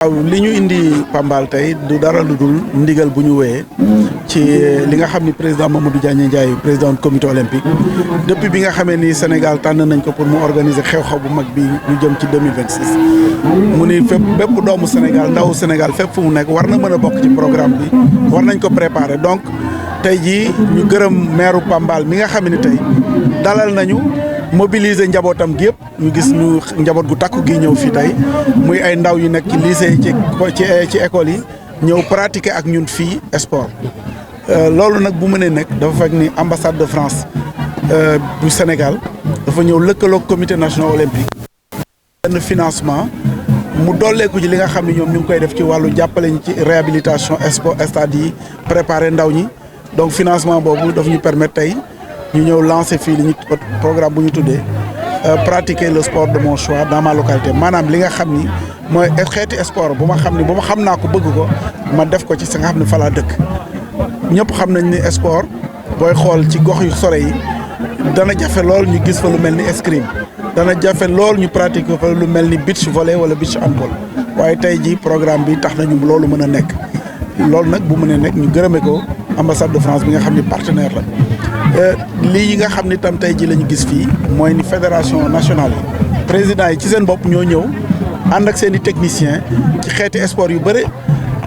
waaw li ñu indi Pambal tey du dara lu dul ndigal bu ñu wéyee ci li nga xam ni président Mamadou Diagne Ndiaye président comité olympique depuis bi nga xamee ni Sénégal tànn nañ ko pour mu organiser xew-xew bu mag bi ñu jëm ci 2026 mu ni fépp bépp doomu Sénégal ndawu Sénégal fépp fu mu nekk war na mën a bokk ci programme bi war nañ ko préparer donc tey jii ñu gërëm maire Pambal mi nga xam ni tey dalal nañu mobiliser njabootam gi yëpp ñu gis ñu njaboot gu takku gi ñëw fii tey muy ay ndaw yu nekk ci lycée ci école yi ñëw pratiquer ak ñun fii sport loolu nag bu mënee nekk dafa fekk ni ambassade de France bu Sénégal dafa ñëw lëkkaloog comité national olympique benn financement mu dolleeku ci li nga xam ne ñoom ñu ngi koy def ci wàllu jàppale ñi ci réhabilitation sport stade yi préparer ndaw ñi donc financement boobu daf ñu permettre tey ñu ñëw lancer fii li ñu programme bu ñu tuddee pratiquer le sport de mon choix dans ma localité maanaam li nga xam ni mooy xeeti sport bu ma xam ni bu ma xam naa ko bëgg ko ma def ko ci sa nga xam ne fa laa dëkk ñëpp xam nañ ni sport booy xool ci gox yu sore yi dana jafe lool ñu gis fa lu mel ni escrime dana jafe lool ñu pratiquer fa lu mel ni beach volley wala beach handball waaye tey jii programme bi tax nañu loolu mën a nekk loolu nag bu mënee nekk ñu gërëme ko ambassade de France bi nga xam ni partenaire la. lii yi nga xam ni tam tey ji la ñu gis fii mooy ni fédération nationale yi président yi ci seen bopp ñoo ñëw ànd ak seen i technicien ci xeeti sport yu bëri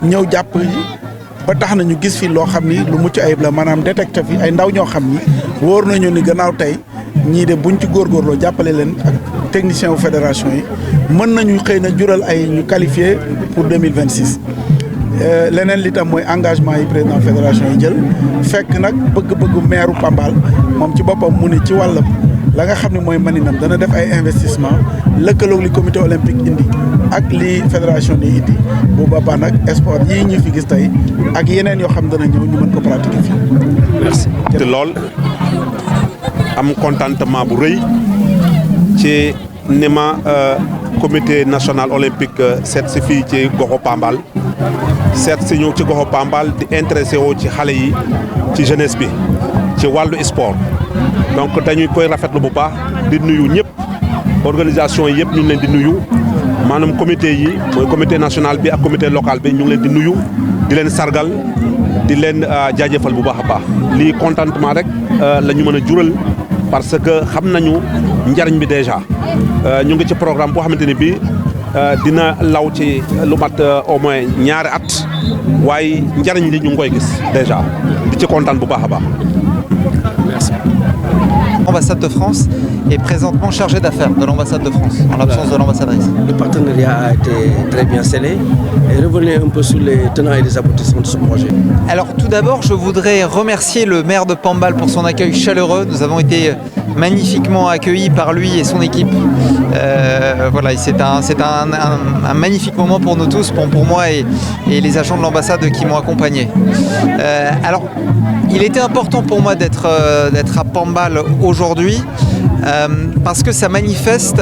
ñëw jàpp ba tax na ñu gis fi loo xam ni lu mucc ayib la maanaam détecté fi ay ndaw ñoo xam ni wóor nañu ni gannaaw tey ñii de buñ ci góorgóorloo jàppale leen ak technicien wu fédération yi mën nañu xëy na jural ay ñu qualifié pour 2026 leneen li tam mooy engagement yi président fédération yi jël fekk nag bëgg-bëggu maire Pambal moom ci boppam mu ne ci wàllam la nga xam ne mooy maninam dana def ay investissement lëkkaloog li comité olympique indi ak li fédération ni indi bu boobaa nag sport yii ñu fi gis tey ak yeneen yoo xam dana ñëw ñu mën ko pratiquer fii. merci te lool am contentement bu rëy ci ni ma comité national olympique seet si fii ci goxu Pambal seet si ñëw ci goxu Pambal di intéressé woo ci xale yi ci jeunesse bi ci wàllu sport donc dañuy koy rafetlu bu baax di nuyu ñëpp organisation yi yëpp ñu ngi leen di nuyu maanaam comité yi mooy comité national bi ak comité local bi ñu ngi leen di nuyu di leen sargal di leen jaajëfal bu baax a baax lii contentement rek la ñu mën a jural parce que xam nañu njariñ bi déjà ñu ngi ci programme boo xamante ni bii dina law ci lu mat au moins ñaari at waaye njariñ li ñu ngi koy gis déjà di ci kontaan bu baax a baax. Merci. L'ambassade de France est présentement chargée d'affaires de l'ambassade de France, en l'absence de l'ambassadrice. Le partenariat a été très bien scellé. Et revenez un peu sur les tenants et les aboutissements de ce projet. Alors tout d'abord, je voudrais remercier le maire de Pambal pour son accueil chaleureux. Nous avons été magnifiquement accueillis par lui et son équipe. Voilà, c'est un magnifique moment pour nous tous, pour moi et les agents de l'ambassade qui m'ont accompagné. Alors, il était important pour moi d'être à Pambal aujourd'hui parce que ça manifeste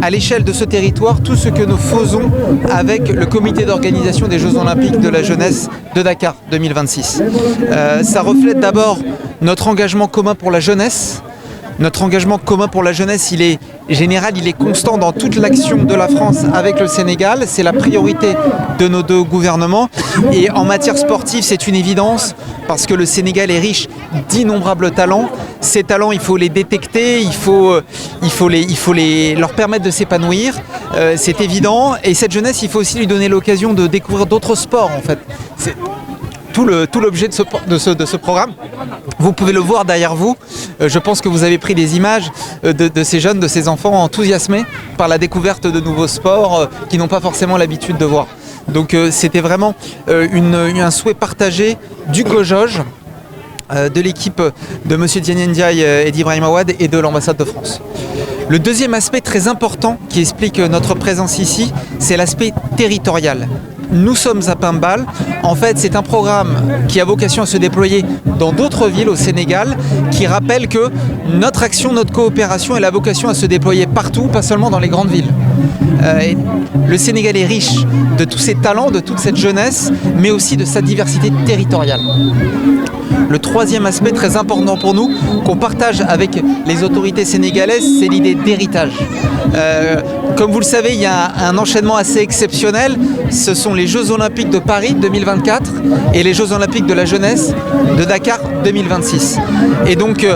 à l'échelle de ce territoire tout ce que nous faisons avec le comité d'organisation des Jeux Olympiques de la jeunesse de Dakar 2026. Ça reflète d'abord notre engagement commun pour la jeunesse. Notre engagement commun pour la jeunesse, il est général, il est constant dans toute l'action de la France avec le Sénégal. C'est la priorité de nos deux gouvernements. Et en matière sportive, c'est une évidence parce que le Sénégal est riche d'innombrables talents. Ces talents, il faut les détecter, il faut leur permettre de s'épanouir. C'est évident. Et cette jeunesse, il faut aussi lui donner l'occasion de découvrir d'autres sports, en fait. C'est tout l'objet de ce programme. Vous pouvez le voir derrière vous. Je pense que vous avez pris des images de ces jeunes, de ces enfants enthousiasmés par la découverte de nouveaux sports qu'ils n'ont pas forcément l'habitude de voir. Donc c'était vraiment un souhait partagé du COJOJ, de l'équipe de M. Diagne Ndiaye et d'Ibrahim Awad et de l'ambassade de France. Le deuxième aspect très important qui explique notre présence ici, c'est l'aspect territorial. Nous sommes à Pambal. En fait, c'est un programme qui a vocation à se déployer dans d'autres villes au Sénégal, qui rappelle que notre action, notre coopération, elle a vocation à se déployer partout, pas seulement dans les grandes villes. Le Sénégal est riche de tous ses talents, de toute cette jeunesse, mais aussi de sa diversité territoriale. Le troisième aspect très important pour nous, qu'on partage avec les autorités sénégalaises, c'est l'idée d'héritage. Comme vous le savez, il y a un enchaînement assez exceptionnel. Ce sont les Jeux Olympiques de Paris 2024 et les Jeux Olympiques de la jeunesse de Dakar 2026. Et donc,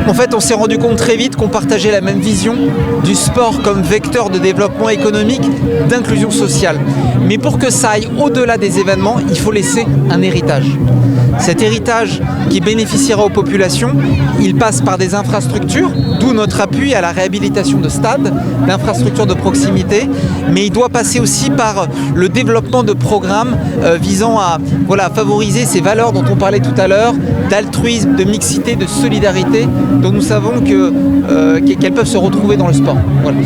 en fait, on s'est rendu compte très vite qu'on partageait la même vision du sport comme vecteur de développement économique, d'inclusion sociale. Mais pour que ça aille au-delà des événements, il faut laisser un héritage. Cet héritage qui bénéficiera aux populations, il passe par des infrastructures, d'où notre appui à la réhabilitation de stades, d'infrastructures de proximité, mais il doit passer aussi par le développement de programmes visant à favoriser ces valeurs dont on parlait tout à l'heure, d'altruisme, de mixité, de solidarité, dont nous savons qu'elles peuvent se retrouver dans le sport. Voilà.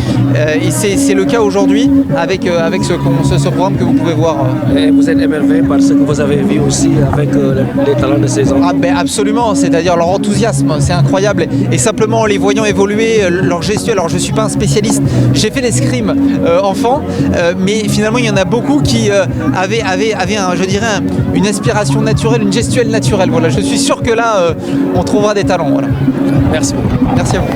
Et c'est le cas aujourd'hui avec ce programme que vous pouvez voir. Et vous êtes émerveillé par ce que vous avez vu aussi avec les talents de ces enfants. Ah ben absolument, c'est-à-dire leur enthousiasme, c'est incroyable. Et simplement en les voyant évoluer, leur gestuelle, alors je ne suis pas un spécialiste, j'ai fait l'escrime enfant, mais finalement il y en a beaucoup qui avaient une inspiration naturelle, une gestuelle naturelle. Voilà, je suis sûr que là, on trouvera des talents. Voilà. Merci beaucoup. Merci à vous.